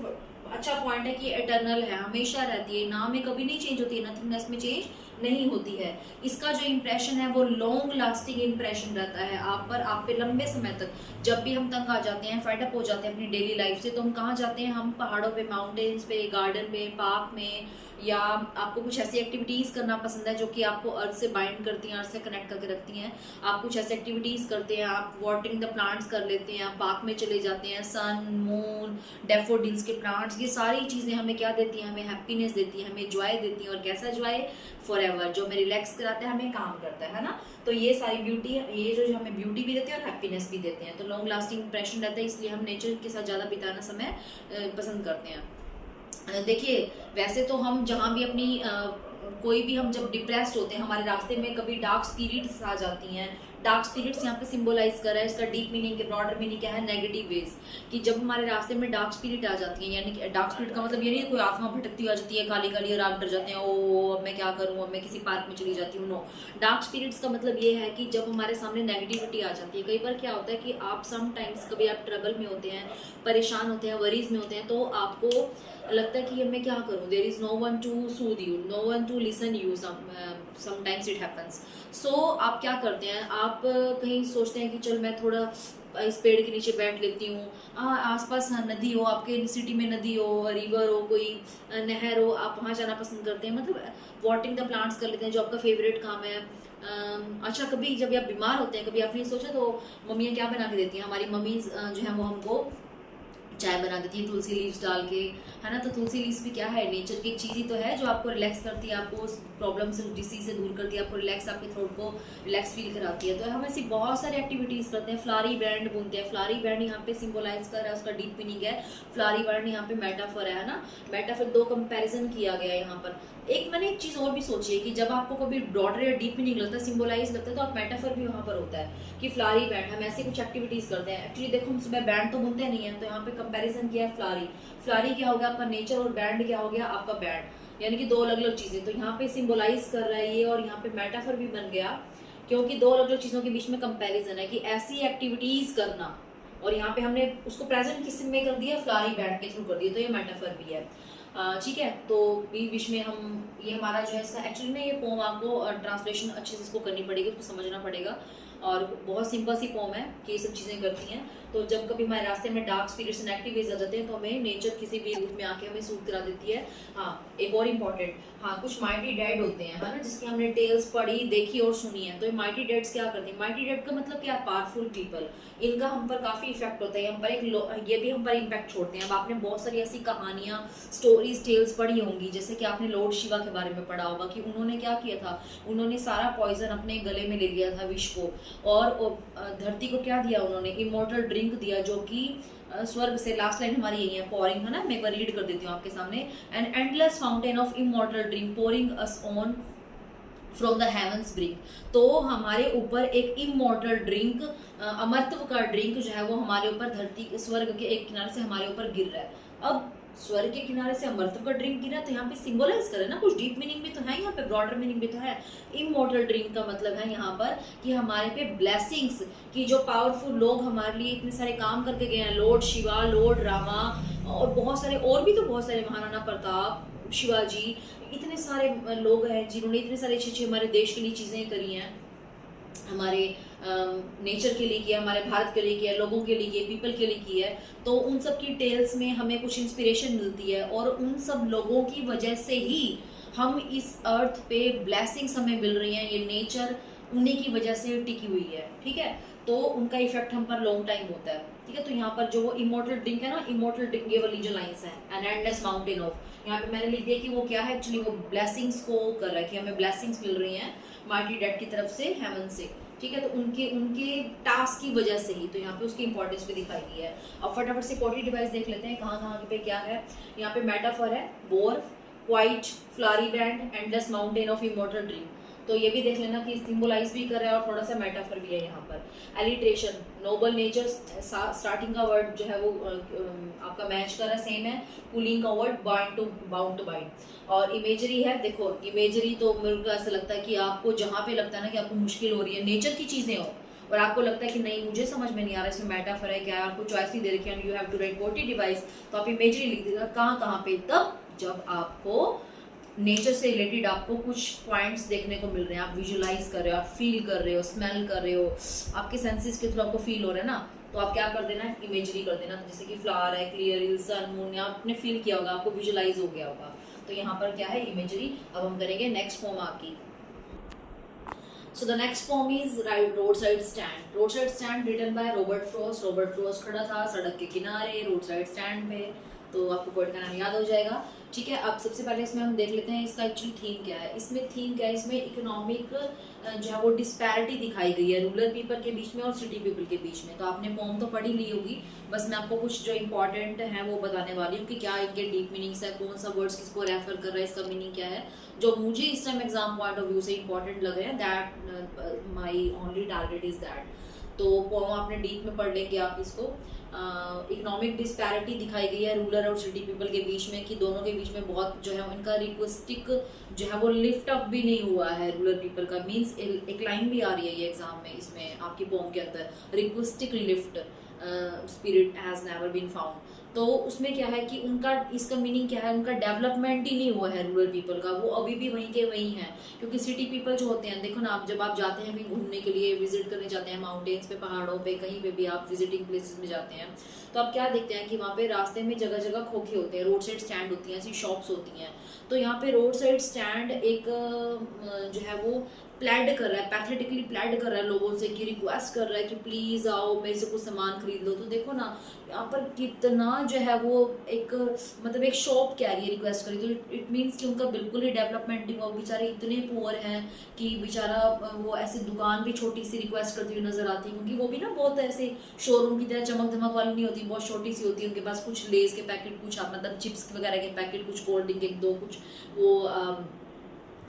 अच्छा पॉइंट है कि एटर्नल है, हमेशा रहती है, नाम में कभी नहीं चेंज होती है, नथिंगनेस में चेंज नहीं होती है। इसका जो इंप्रेशन है वो लॉन्ग लास्टिंग इंप्रेशन रहता है आप पर, आप पे लंबे समय तक। जब भी हम तंग आ जाते हैं, फेड अप हो जाते हैं अपनी डेली लाइफ से, तो हम कहाँ जाते हैं, हम पहाड़ों पे, माउंटेन्स पे, गार्डन में, पार्क में, या आपको कुछ ऐसी एक्टिविटीज करना पसंद है जो कि आपको अर्थ से बाइंड करती हैं, अर्थ से कनेक्ट करके रखती हैं। आप कुछ ऐसी एक्टिविटीज करते हैं, आप वाटरिंग द प्लांट्स कर लेते हैं, आप पार्क में चले जाते हैं, सन, मून, डैफोडिल्स के प्लांट्स, ये सारी चीजें हमें क्या देती हैं, हमें हैप्पीनेस देती है, हमें जॉय देती है। और कैसा जॉय, फॉरएवर, जो हमें रिलैक्स कराता है, हमें काम करता है ना। तो ये सारी ब्यूटी, ये जो हमें ब्यूटी भी देते हैं और हैप्पीनेस भी देते हैं। तो लॉन्ग लास्टिंग इंप्रेशन रहता है, इसलिए हम नेचर के साथ ज़्यादा बिताना समय पसंद करते हैं। देखिए, वैसे तो हम जहाँ भी अपनी कोई भी, हम जब डिप्रेस्ड होते हैं, हमारे रास्ते में कभी डार्क स्पिरिट्स आ जाती हैं। डार्क स्पिरिट्स यहाँ पे सिंबलाइज कर रहा है, इसका डीप मीनिंग, ब्रॉडर मीनिंग क्या है, नेगेटिव वेज, कि जब हमारे रास्ते में डार्क स्पिरिट आ जाती है, यानी कि डार्क स्पिरिट का मतलब ये नहीं है कोई आत्मा भटकती आ जाती है काली काली और आप डर जाते हैं, ओ अब मैं क्या करूँ, अब मैं किसी पार्क में चली जाती हूँ। नो, डार्क स्पिरिट्स का मतलब ये है कि जब हमारे सामने नेगेटिविटी आ जाती है। कई बार क्या होता है कि आप समटाइम्स, कभी आप ट्रबल में होते हैं, परेशान होते हैं, वरीज में होते हैं, तो आपको लगता है कि अब मैं क्या करूँ, there is no one to soothe you, no one to listen you, sometimes it happens. So आप क्या करते हैं, आप कहीं सोचते हैं कि चल मैं थोड़ा इस पेड़ के नीचे बैठ लेती हूँ, आसपास नदी हो, आपके सिटी में नदी हो, रिवर हो, कोई नहर हो, आप वहाँ जाना पसंद करते हैं, मतलब वाटरिंग द प्लांट्स कर लेते हैं, जो आपका फेवरेट काम है। अच्छा, कभी जब आप बीमार होते हैं, कभी आपने सोचा तो मम्मियाँ क्या बना के देती हैं, हमारी मम्मी जो है वो हमको चाय बना देती है तुलसी लीव्स डाल के, है ना। तो तुलसी लीव्स भी क्या है, नेचर की एक चीज़ ही तो है जो आपको रिलैक्स करती है, आपको उस प्रॉब्लम से, डिसीज से दूर करती है, आपको रिलैक्स, आपके थ्रोट को रिलैक्स फील कराती है। तो हम ऐसी बहुत सारी एक्टिविटीज़ करते हैं। फ्लारी बैंड बुनते हैं। फ्लारी बैंड यहाँ पे सिंबलाइज कर रहा है, उसका डीप मीनिंग है। फ्लारी बैंड यहाँ पे मेटाफर है ना, मेटाफर, दो कंपैरिजन किया गया है यहाँ पर। एक मैंने एक चीज़ और भी सोची है कि जब आपको कभी ब्रॉडर या डीप मीनिंग लगता है, सिंबलाइज लगता है, तो आप मेटाफर भी वहाँ पर होता है कि फ्लारी बैंड, हम ऐसे कुछ एक्टिविटीज़ करते हैं। एक्चुअली देखो हम सुबह बैंड तो बुनते नहीं है, तो यहाँ पे कंपैरिजन किया है फ्लारी। फ्लारी क्या हो गया आपका नेचर, और बैंड क्या हो गया आपका बैंड, यानी कि दो अलग अलग चीज़ें। तो यहाँ पे सिंबलाइज कर रहा है ये, और यहाँ पे मेटाफर भी बन गया, क्योंकि दो अलग अलग चीज़ों के बीच में कंपैरिजन है कि ऐसी एक्टिविटीज़ करना, और यहाँ पे हमने उसको प्रेजेंट किस में कर दिया, फ्लारी बैंड के थ्रू कर दिया, तो ये मेटाफर भी है। ठीक है, तो बी विश में हम, ये हमारा जो है इसका एक्चुअली में ये पोम आपको ट्रांसलेशन अच्छे से इसको करनी पड़ेगी, उसको समझना पड़ेगा, और बहुत सिंपल सी पोम है कि ये सब चीज़ें करती हैं। तो जब कभी हमारे रास्ते में डार्क स्पिरिट्स एंड एक्टिविटीज आ जाते हैं, तो हमें नेचर किसी भी रूप में आके हमें सूट करा देती है। हाँ, एक और इम्पॉर्टेंट, हाँ, कुछ माइटी डेड होते हैं, है ना, जिसकी हमने टेल्स पढ़ी, देखी और सुनी है। तो ये माइटी डेड्स क्या करते हैं, माइटी डेड का मतलब क्या, पावरफुल पीपल, इनका हम पर काफ़ी इफेक्ट होता है, हम पर ये भी हम पर इम्पैक्ट छोड़ते हैं। अब आपने बहुत सारी ऐसी कहानियाँ, स्टोरीज, टेल्स पढ़ी होंगी, जैसे कि आपने लॉर्ड शिवा के बारे में पढ़ा होगा कि उन्होंने क्या किया था, उन्होंने सारा पॉइजन अपने गले में ले लिया था, विष को, और धरती को क्या दिया उन्होंने, इमोर्टल ड्रिंक दिया, जो कि स्वर्ग से, लास्ट लाइन हमारी यही है, पोरिंग, है ना, मैं एक बार रीड कर देती हूँ आपके सामने। An endless fountain of immortal drink pouring us on from the heaven's brink. तो हमारे ऊपर एक इमोर्टल ड्रिंक, अमरत्व का ड्रिंक जो है वो हमारे ऊपर, धरती के स्वर्ग के एक किनारे से हमारे ऊपर गिर रहा है। अब स्वर्ग के किनारे से अमरत्व का ड्रिंक गिरा, तो यहाँ पे सिंबलाइज करे ना, कुछ डीप मीनिंग भी तो है, यहाँ पे ब्रॉडर मीनिंग भी तो है। इमोर्टल ड्रिंक का मतलब है यहाँ पर कि हमारे पे ब्लेसिंग्स की, जो पावरफुल लोग हमारे लिए इतने सारे काम करके गए हैं, लॉर्ड शिवा, लॉर्ड रामा, और बहुत सारे और भी, तो बहुत सारे, महाराणा प्रताप, शिवाजी, इतने सारे लोग हैं जिन्होंने इतने सारे अच्छे अच्छे हमारे देश के लिए चीज़ें करी हैं, हमारे नेचर के लिए किया, हमारे भारत के लिए किया, लोगों के लिए किया, पीपल के लिए किया है। तो उन सब की टेल्स में हमें कुछ इंस्पिरेशन मिलती है, और उन सब लोगों की वजह से ही हम इस अर्थ पे ब्लेसिंग्स हमें मिल रही हैं। ये नेचर उन्हीं की वजह से टिकी हुई है, ठीक है, तो उनका इफेक्ट हम पर लॉन्ग टाइम होता है, ठीक है। तो यहाँ पर जो वो इमोर्टल ड्रिंक है ना, इमोर्टल ड्रिंक, ये वाली जो लाइन्स हैं, एन एंडलेस माउंटेन ऑफ, यहाँ पे मैंने लिख दिया कि वो क्या है, एक्चुअली वो ब्लेसिंग्स को कर रहा है, कि हमें ब्लेसिंग्स मिल रही हैं मार्टी डेड की तरफ से, हेवन से, ठीक है। तो उनके उनके टास्क की वजह से ही, तो यहाँ पे उसकी इंपॉर्टेंस भी दिखाई गई है। अब फटाफट से पोटी डिवाइस देख लेते हैं, कहाँ कहाँ पे क्या है। यहाँ पे मेटाफर है, bore, quite, Phulari band, endless mountain of immortal dream. तो ये भी देख लेना कि सिंबलाइज भी कर रहा है और थोड़ा सा मेटाफर भी है यहाँ पर। एलिट्रेशन, नोबल नेचर, स्टार्टिंग का वर्ड जो है वो आपका मैच कर रहा है, सेम है। पुलिंग का वर्ड बाउंड टू बाइंड। और इमेजरी है, देखो इमेजरी तो मेरे को ऐसा लगता है कि आपको जहाँ पे लगता है ना कि आपको मुश्किल हो रही है, नेचर की चीजें हो, और आपको लगता है कि नहीं मुझे समझ में नहीं आ रहा इसमें मेटाफर है क्या है, आपको चॉइस नहीं दे रखी है, you have to write poetic device, तो आप इमेजरी लिख देगा। कहाँ कहाँ पे, तब जब आपको नेचर से रिलेटेड आपको कुछ पॉइंट्स देखने को मिल रहे हैं, आप विजुलाइज कर रहे हो, आप फील कर रहे हो, स्मेल कर रहे हो, आपके सेंसेस के थ्रू आपको फील हो रहा है ना, तो आप क्या कर देना, इमेजरी कर देना। तो जैसे कि फ्लावर है, क्लियर हिल, सन, मून, या आपने फील किया होगा, आपको विजुलाइज हो गया होगा, तो यहाँ पर क्या है, इमेजरी। अब हम करेंगे नेक्स्ट फॉर्म आपकी। So the next poem is Roadside Stand. Roadside Stand written by Robert Frost. Robert Frost खड़ा था सड़क के किनारे रोडसाइड स्टैंड पे, तो आपको पोएट का नाम याद हो जाएगा, ठीक है। अब सबसे पहले इसमें हम देख लेते हैं इसका एक्चुअली थीम क्या है। इसमें थीम क्या है, इसमें इकोनॉमिक जो है वो डिस्पैरिटी दिखाई गई है रूरल पीपल के बीच में और सिटी पीपल के बीच में। तो आपने पोम तो पढ़ी ली होगी, बस मैं आपको कुछ जो इंपॉर्टेंट है वो बताने वाली हूँ कि क्या इनके डीप मीनिंग्स है, कौन सा वर्ड्स किसको रेफर कर रहा है, इसका मीनिंग क्या है, जो मुझे इस time exam point of view से इंपॉर्टेंट लग रहे हैं। That my only target is that. तो पोम आपने डीप में पढ़ लेंगे आप इसको। इकोनॉमिक डिस्पैरिटी दिखाई गई है रूरल और सिटी पीपल के बीच में, कि दोनों के बीच में बहुत जो है इनका रिक्वेस्टिक जो है वो लिफ्ट अप भी नहीं हुआ है रूरल पीपल का। मींस एक लाइन भी आ रही है ये एग्जाम में, इसमें आपकी पोम के अंदर, requestic lift spirit has never been found. तो उसमें क्या है कि उनका, इसका मीनिंग क्या है, उनका डेवलपमेंट ही नहीं हुआ है रूरल पीपल का, वो अभी भी वहीं के वहीं है। क्योंकि सिटी पीपल जो होते हैं, देखो ना आप, जब आप जाते हैं कहीं घूमने के लिए, विजिट करने जाते हैं माउंटेन्स पे, पहाड़ों पे, कहीं पे भी आप विजिटिंग प्लेसेस में जाते हैं, तो आप क्या देखते हैं कि वहाँ पे रास्ते में जगह जगह खोखे होते हैं, रोड साइड स्टैंड होती हैं, ऐसी शॉप्स होती हैं। तो यहाँ पे रोड साइड स्टैंड एक जो है वो प्लैड कर रहा है, पैथेटिकली प्लैड कर रहा है लोगों से, कि रिक्वेस्ट कर रहा है कि प्लीज आओ मेरे से कुछ सामान खरीद लो। तो देखो ना यहाँ पर कितना जो है वो एक मतलब एक शॉप के लिए रिक्वेस्ट करी, तो इट मीन्स कि उनका बिल्कुल ही डेवलपमेंट नहीं हुआ। बेचारे इतने पुअर हैं कि बेचारा वो ऐसे दुकान भी छोटी सी रिक्वेस्ट करती हुई नजर आती है, क्योंकि वो भी ना बहुत ऐसे शोरूम की तरह चमक धमक वाली नहीं होती, बहुत छोटी सी होती है। उनके पास कुछ लेस के पैकेट, कुछ मतलब चिप्स वगैरह के पैकेट, कुछ कोल्ड ड्रिंक एक दो, कुछ वो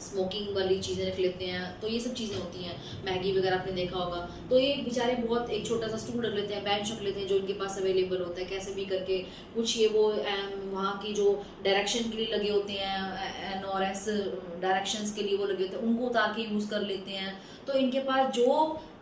स्मोकिंग वाली चीज़ें रख लेते हैं, तो ये सब चीज़ें होती हैं। मैगी वगैरह आपने देखा होगा। तो ये बेचारे बहुत एक छोटा सा स्टूल रख लेते हैं, बेंच रख लेते हैं जो इनके पास अवेलेबल होता है, कैसे भी करके। कुछ ये वो वहाँ की जो डायरेक्शन के लिए लगे होते हैं, एन और एस डायरेक्शंस के लिए वो लगे होते हैं, उनको उतार के यूज़ कर लेते हैं। तो इनके पास जो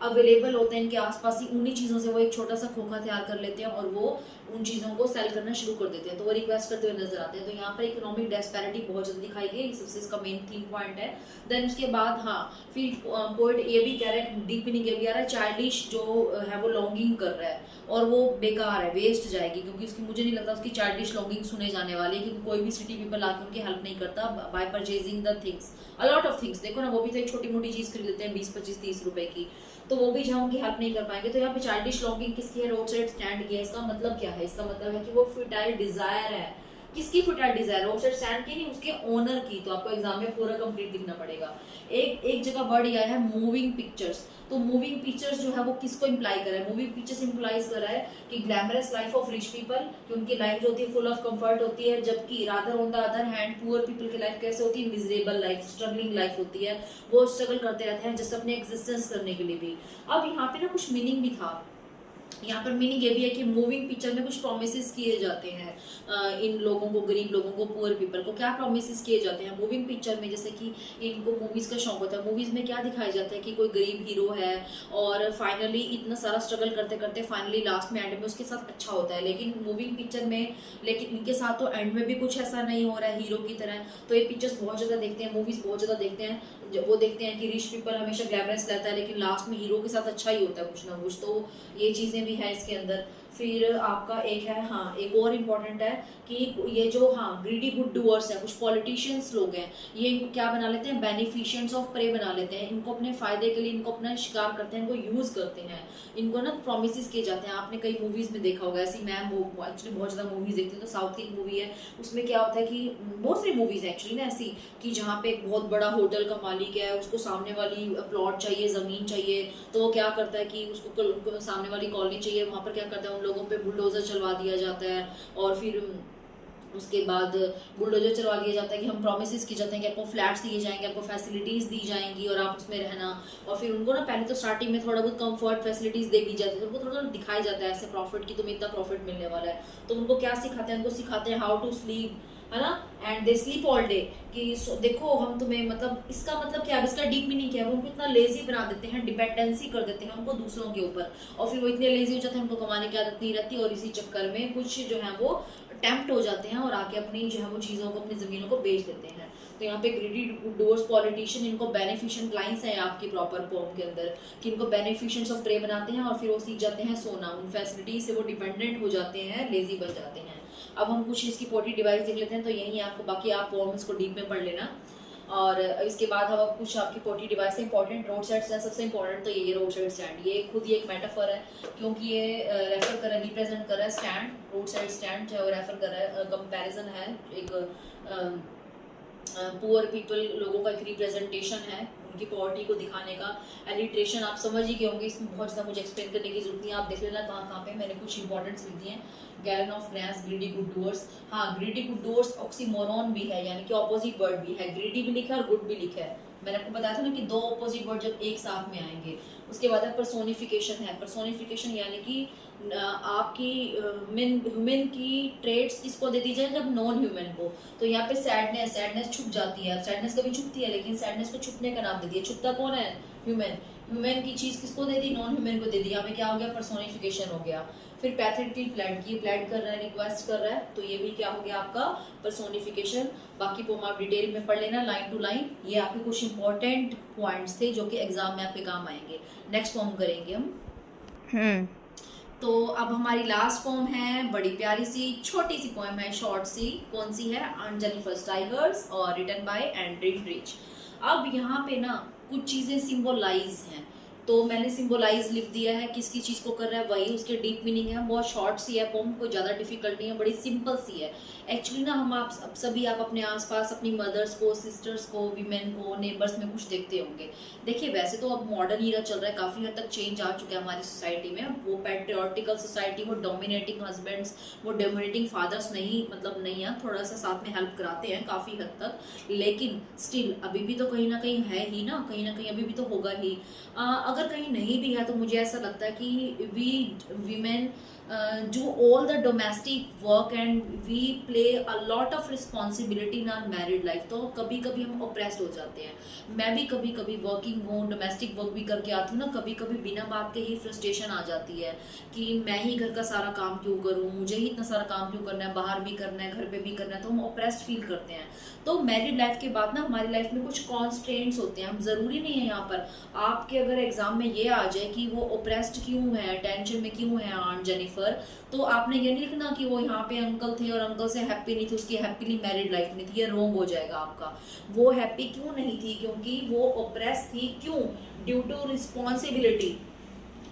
अवेलेबल होते हैं इनके आसपास ही, उन्हीं चीज़ों से वो एक छोटा सा खोखा तैयार कर लेते हैं और वो उन चीज़ों को सेल करना शुरू कर देते हैं। तो वो रिक्वेस्ट करते हुए नजर आते हैं। तो यहाँ पर इकोनॉमिक डिस्पैरिटी बहुत जल्दी दिखाई गई, सबसे इसका मेन थीम पॉइंट है। देन उसके बाद हाँ, फिर पोएट ये भी कह रहा है, डीप मीनिंग ये भी आ रहा है, चाइल्डिश जो है वो लॉन्गिंग कर रहा है और वो बेकार है, वेस्ट जाएगी, क्योंकि उसकी मुझे नहीं लगता उसकी चाइल्डिश लॉन्गिंग सुने जाने वाली है, क्योंकि कोई भी सिटी पीपल आके उनकी हेल्प नहीं करता bye purchasing the things, a lot of things. देखो ना, वो भी तो एक छोटी मोटी चीज खरीद लेते हैं 20-25-30 रुपए की, तो वो भी जहाँ उनकी हेल्प नहीं कर पाएंगे। तो यहाँ पे चाइल्डिश लॉन्गिंग किसकी है? रोड साइड स्टैंड की है। इसका मतलब क्या है? इसका मतलब है कि वो फर्टाइल डिजायर है। किसकी fertile desire? Road side stand की नहीं, उसके ओनर की। तो आपको एग्जाम में पूरा कंप्लीट लिखना पड़ेगा। एक जगह वर्ड आया है मूविंग पिक्चर्स। तो मूविंग पिक्चर्स जो है वो किसको इंप्लाई कर रहा है? मूविंग पिक्चर्स इंप्लाइज कर रहा है कि glamorous life of rich people, कि उनकी लाइफ जो होती है फुल ऑफ कंफर्ट होती है, जबकि rather on the other hand poor people की लाइफ कैसे होती है? मिजरेबल लाइफ, स्ट्रगलिंग लाइफ होती है। वो स्ट्रगल करते रहते हैं जस्ट अपने एग्जिस्टेंस करने के लिए भी। अब यहाँ पे ना कुछ मीनिंग भी था। यहाँ पर मीनिंग ये भी है कि मूविंग पिक्चर में कुछ प्रोमिस किए जाते हैं इन लोगों को, गरीब लोगों को, पुअर पीपल को। क्या प्रोमिस किए जाते हैं मूविंग पिक्चर में? जैसे कि इनको मूवीज का शौक होता है। मूवीज में क्या दिखाया जाता है कि कोई गरीब हीरो है और फाइनली इतना सारा स्ट्रगल करते करते फाइनली लास्ट में एंड में उसके साथ अच्छा होता है। लेकिन मूविंग पिक्चर में, लेकिन इनके साथ तो एंड में भी कुछ ऐसा नहीं हो रहा है हीरो की तरह। तो ये पिक्चर्स बहुत ज्यादा देखते हैं, मूवीज बहुत ज्यादा देखते हैं। वो देखते हैं कि रिच पीपल हमेशा ग्लैमरस रहता है, लेकिन लास्ट में हीरो के साथ अच्छा ही होता है कुछ ना कुछ। तो ये चीजें भी है इसके अंदर। फिर आपका एक है, हाँ एक और इम्पोर्टेंट है कि ये जो हाँ ग्रीडी गुड डूअर्स है, कुछ पॉलिटिशियंस लोग हैं, ये इनको क्या बना लेते हैं? बेनिफिशियंट्स ऑफ प्रे बना लेते हैं। इनको अपने फायदे के लिए, इनको अपना शिकार करते हैं, इनको यूज करते हैं, इनको ना प्रोमिस किए जाते हैं। आपने कई मूवीज में देखा होगा ऐसी। मैं एक्चुअली बहुत ज्यादा मूवीज देखती हूँ। तो साउथ की एक मूवी है, उसमें क्या होता है कि बहुत सारी मूवीज है एक्चुअली ना ऐसी, कि जहाँ पे एक बहुत बड़ा होटल का मालिक है, उसको सामने वाली प्लॉट चाहिए, जमीन चाहिए। तो वो क्या करता है कि उसको सामने वाली कॉलोनी चाहिए, वहां पर क्या करता है, उन लोगों पे बुलडोजर चलवा दिया जाता है। और फिर उसके बाद बुलडोजर चलवा दिया जाता है कि हम प्रोमिस की जाते हैं कि आपको फ्लैट्स दिए जाएंगे, आपको फैसिलिटीज दी जाएंगी और आप उसमें रहना। और फिर उनको ना पहले तो स्टार्टिंग में थोड़ा बहुत कंफर्ट फैसिलिटीज दे दी जाती है, तो उनको थोड़ा दिखाया जाता है ऐसे प्रॉफिट की, तुम्हें इतना प्रॉफिट मिलने वाला है। तो उनको क्या सिखाते हैं? उनको सिखाते हैं हाउ टू स्लीप, है ना, and they sleep all day. कि देखो हम तुम्हें, मतलब इसका मतलब क्या है, इसका डीप मीनिंग क्या है? वो उनको इतना लेजी बना देते हैं, डिपेंडेंसी कर देते हैं उनको दूसरों के ऊपर, और फिर वो इतने लेजी हो जाते हैं, उनको कमाने की आदत नहीं रहती, और इसी चक्कर में कुछ जो है वो टेम्प्ट हो जाते हैं और आके अपनी जो है वो चीज़ों को, अपनी ज़मीनों को बेच देते हैं। तो यहाँ पे ग्रीडी डूअर्स पॉलिटिशियन, इनको बेनिफिशिएंट लाइंस हैं आपकी प्रॉपर पोम के अंदर, कि इनको बेनिफिशिएंट्स ऑफ प्रे बनाते हैं और फिर वो सीख जाते हैं सोना, उन फैसिलिटीज से वो डिपेंडेंट हो जाते हैं, लेजी बन जाते हैं। अब हम कुछ इसकी पोटी डिवाइस देख लेते हैं। तो यही आपको, बाकी आप पोम इसको डीप में पढ़ लेना। और इसके बाद हम अब कुछ आपकी पोटी डिवाइस से इंपॉर्टेंट रोड साइड स्टैंड, सबसे इंपॉर्टेंट तो ये रोड साइड स्टैंड, ये खुद ही एक मेटाफर है, क्योंकि ये रेफर कर रहा है, रिप्रेजेंट कर रहा है स्टैंड, रोड साइड स्टैंड जो रेफर कर रहा है, कंपैरिजन है, एक पुअर पीपल लोगों का एक रिप्रेजेंटेशन है, उनकी पॉवर्टी को दिखाने का। एलिट्रेशन आप समझ ही गए होंगे, इसमें बहुत ज़्यादा मुझे एक्सप्लेन करने की जरूरत नहीं है, आप देख लेना कहाँ कहाँ पे मैंने कुछ इंपॉर्टेंट्स लिख दिए हैं। Gallon of grass, greedy good doers. हाँ, ग्रीडी गुड डूअर्स ऑक्सीमोरॉन भी है, यानी कि ऑपोजिट वर्ड भी है, ग्रीडी भी लिखा है और गुड भी लिखा है। मैंने आपको बताया था ना कि दो ऑपोजिट वर्ड जब एक साथ में आएंगे। उसके बाद पर्सोनिफिकेशन है। पर्सोनिफिकेशन यानी कि आपकी ह्यूमन की ट्रेड्स किसको दे दी जाए? जब नॉन ह्यूमन को। तो यहाँ पे सैडनेस छुप जाती है। सैडनेस कभी छुपती है, लेकिन सैडनेस को छुपने का नाम दे दिया। छुपता कौन है? ह्यूमन की चीज किसको दे दी? नॉन ह्यूमन को दे दी। यहाँ पे क्या हो गया? पर्सोनिफिकेशन हो गया। फिर पैथेटिकली प्लेड की, प्लेड कर रहा है, रिक्वेस्ट कर रहा है, तो ये भी क्या हो गया आपका? पर्सोनिफिकेशन। बाकी पोम आप डिटेल में पढ़ लेना लाइन टू लाइन। ये आपके कुछ इंपॉर्टेंट पॉइंट्स थे जो कि एग्जाम में आपके काम आएंगे। नेक्स्ट फॉर्म करेंगे हम। तो अब हमारी लास्ट पोम है, बड़ी प्यारी सी छोटी सी पोएम है, शॉर्ट सी। कौन सी है? जेनिफर टाइगर्स और रिटन बाय एंड्रिक रिच। अब यहाँ पे ना कुछ चीजें सिंबलाइज हैं तो मैंने सिंबलाइज लिख दिया है, किसकी चीज़ को कर रहा है वही उसके डीप मीनिंग है। बहुत शॉर्ट सी है पोम, कोई ज़्यादा डिफिकल्ट नहीं है, बड़ी सिंपल सी है। एक्चुअली ना हम आप सभी आप अपने आसपास अपनी मदर्स को, सिस्टर्स को, वीमेन को, नेबर्स में कुछ देखते होंगे। देखिए वैसे तो अब मॉडर्न ईरा चल रहा है, काफ़ी हद तक चेंज आ चुका है हमारी सोसाइटी में। वो पैट्रियार्टिकल सोसाइटी, वो डोमिनेटिंग हस्बैंड्स, वो डोमिनेटिंग फादर्स नहीं, मतलब नहीं है, थोड़ा सा साथ में हेल्प कराते हैं काफ़ी हद तक, लेकिन स्टिल अभी भी तो कहीं ना कहीं है ही ना, कहीं ना कहीं अभी भी तो होगा ही। अगर कहीं नहीं भी है तो मुझे ऐसा लगता है कि women do all the domestic work and we play a lot of responsibility in our married life। तो कभी कभी हम oppressed हो जाते हैं। मैं भी कभी कभी वर्किंग हूँ, डोमेस्टिक वर्क भी करके आती हूँ ना, कभी कभी बिना बात के ही फ्रस्ट्रेशन आ जाती है कि मैं ही घर का सारा काम क्यों करूँ, मुझे ही इतना सारा काम क्यों करना है, बाहर भी करना है, घर पे भी करना है, तो हम oppressed फील करते हैं। तो मैरिड लाइफ के बाद ना हमारी लाइफ में कुछ कॉन्स्टेंट्स होते हैं। हम ज़रूरी नहीं है यहाँ पर आपके अगर एग्जाम में ये आ जाए कि वो ओप्रेस्ड क्यों है, टेंशन में क्यों है आंट जेनिफर, तो आपने ये नहीं लिखना कि वो यहाँ पे अंकल थे और अंकल से हैप्पी नहीं थी, उसकी हैप्पीली मैरिड लाइफ नहीं थी। ये रॉन्ग हो जाएगा आपका। वो हैप्पी क्यों नहीं थी? क्योंकि वो ओप्रेस थी। क्यों? Due to responsibility.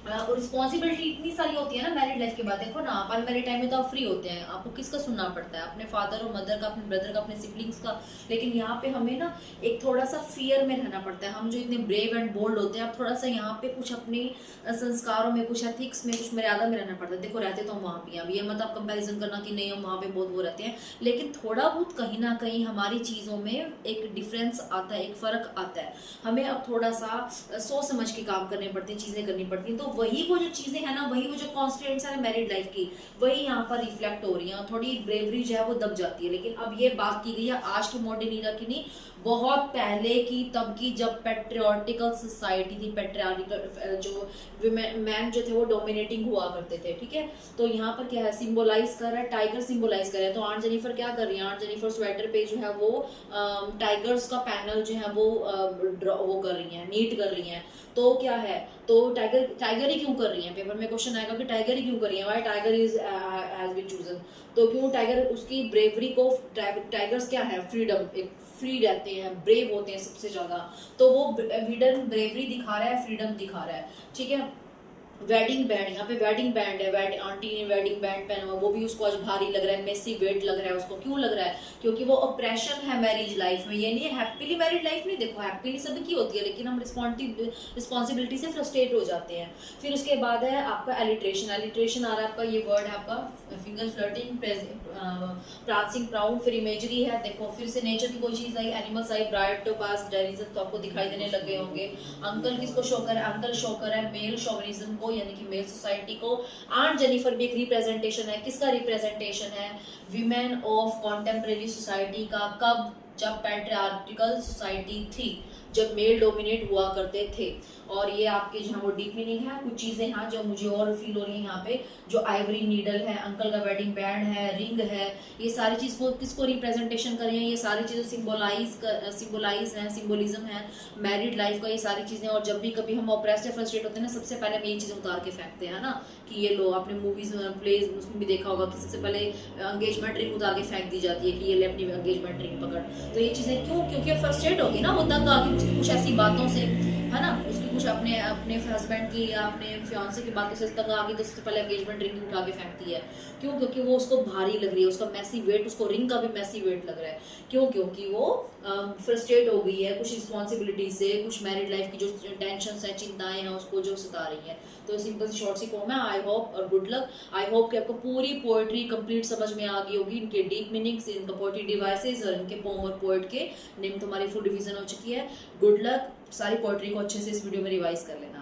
और रिस्पॉन्सिबिलिटी इतनी सारी होती है ना मैरिड लाइफ के बाद। देखो ना, आप अनमैरिड टाइम में तो आप फ्री होते हैं, आपको किसका सुनना पड़ता है? अपने फादर और मदर का, अपने ब्रदर का, अपने सिबलिंग्स का। लेकिन यहाँ पे हमें ना एक थोड़ा सा फियर में रहना पड़ता है। हम जो इतने ब्रेव एंड बोल्ड होते हैं, आप थोड़ा सा यहाँ पे कुछ अपने संस्कारों में, कुछ एथिक्स में, कुछ मर्यादा में रहना पड़ता है। देखो रहते तो हम वहाँ भी, अब ये मत आप कंपेरिजन करना कि नहीं हम वहाँ पे बहुत वो रहते हैं, लेकिन थोड़ा बहुत कहीं ना कहीं हमारी चीज़ों में एक डिफरेंस आता है, एक फ़र्क आता है। हमें अब थोड़ा सा सोच समझ के काम करने पड़ते हैं, चीज़ें करनी पड़ती हैं। तो वही वो जो चीज़ें है ना, वही वो जो कॉन्स्टेंट्स है मैरिड लाइफ की, वही यहाँ पर रिफ्लेक्ट हो रही है। थोड़ी ब्रेवरी जो है वो दब जाती है। लेकिन अब ये बात की गई है आज के मॉडर्न ईरा की नहीं, बहुत पहले की, तब की जब पैट्रियार्टिकल सोसाइटी थी। पैट्रियार्टिकल जो मैन जो थे वो डोमिनेटिंग हुआ करते थे, ठीक है। तो यहाँ पर क्या है, सिंबलाइज कर रहा है, टाइगर सिंबलाइज कर रहा है। तो आंट जेनिफर क्या कर रही है? आंट जेनिफर स्वेटर पे जो है वो टाइगर्स का पैनल जो है वो कर रही है, नीट कर रही है। तो क्या है, तो टाइगर ही क्यों कर रही है? पेपर में क्वेश्चन आएगा कि टाइगर ही क्यों कर रही है, why tiger is has been chosen. तो क्यों टाइगर, उसकी ब्रेवरी को, टाइगर्स क्या है, फ्रीडम, एक फ्री रहते हैं, ब्रेव होते हैं सबसे ज्यादा। तो वो हिडन ब्रेवरी दिखा रहा है, फ्रीडम दिखा रहा है, ठीक है। वेडिंग बैंड, यहाँ पे वेडिंग बैंड है, आंटी ने वेडिंग बैंड पहना हुआ, वो भी उसको आज भारी लग रहा है, मेसी वेट लग रहा है उसको। क्यों लग रहा है? क्योंकि वो ऑपरेशन है मैरिज लाइफ में। ये नहीं है हैप्पीली मैरिड लाइफ नहीं। देखो हैप्पीली सभी की होती है, लेकिन हम रिस्पॉन्सिबिलिटी से फ्रस्ट्रेट हो जाते हैं। फिर उसके बाद है आपका एलिट्रेशन। एलिट्रेशन आ रहा है आपका, ये वर्ड है आपका फिंगर फ्लर्टिंग, प्रांसिंग, प्राउड, फिर इमेजरी है। देखो फिर से नेचर की कोई चीज आई, एनिमल्स आई, ब्राइट, टोपाज, डायरिज्म, तो आपको दिखाई देने लगे होंगे। अंकल किसको शो कर है? अंकल शो कर है मेल शोविनिज्म को, यानी कि मेल सोसाइटी को। आंट जेनिफर भी एक रिप्रेजेंटेशन है। किसका रिप्रेजेंटेशन है? विमेन ऑफ कॉन्टेम्परेरी सोसाइटी का। कब? जब पैट्रियार्टिकल सोसाइटी थी, जब मेल डोमिनेट हुआ करते थे। और ये आपके जो है वो डीप मीनिंग है। कुछ चीजें हैं जो मुझे और फील हो रही है यहाँ पे, जो आइवरी नीडल है, अंकल का वेडिंग बैंड है, रिंग है, ये सारी चीज को किसको रिप्रेजेंटेशन कर रही है? ये सारी चीजें सिंबलाइज है, सिंबोलिज्म है मैरिड लाइफ का, ये सारी चीजें। और जब भी कभी हम ऑप्रेस्ड या फ्रस्ट्रेट होते हैं ना, सबसे पहले हम ये चीजें उतार के फेंकते हैं ना, कि ये लो, आपने मूवीज प्लेज उसमें भी देखा होगा कि सबसे पहले एंगेजमेंट रिंग उतार के फेंक दी जाती है कि ये ले अपनी एंगेजमेंट रिंग पकड़। तो ये चीजें क्यों? क्योंकि फ्रस्ट्रेट होगी ना, वो तंग आ गई उसकी कुछ ऐसी बातों से, है ना, उसकी कुछ अपने हस्बैंड की या अपने फियांसे की बातों से तंग आ गई, तो सबसे पहले एंगेजमेंट रिंग उठा के फेंकती है। क्यों? क्योंकि वो उसको भारी लग रही है, उसका मैसी वेट, उसको रिंग का भी मैसी वेट लग रहा है। क्यों? क्योंकि वो फ्रस्ट्रेट हो गई है कुछ रिस्पॉन्सिबिलिटी से, कुछ मैरिड लाइफ की जो टेंशन है, चिंताएं हैं, उसको जो सता रही है। तो सिंपल सी शॉर्ट सी पोम है। आई होप और गुड लक। आई होप कि आपको पूरी पोएट्री कंप्लीट समझ में आ गई होगी, इनके डीप मीनिंग्स, इनका पोएट्री डिवाइसेस और इनके पोम और पोएट के नेम। तुम्हारी फुल रिवीजन हो चुकी है। Good luck. सारी पोएट्री को अच्छे से इस वीडियो में रिवाइज कर लेना।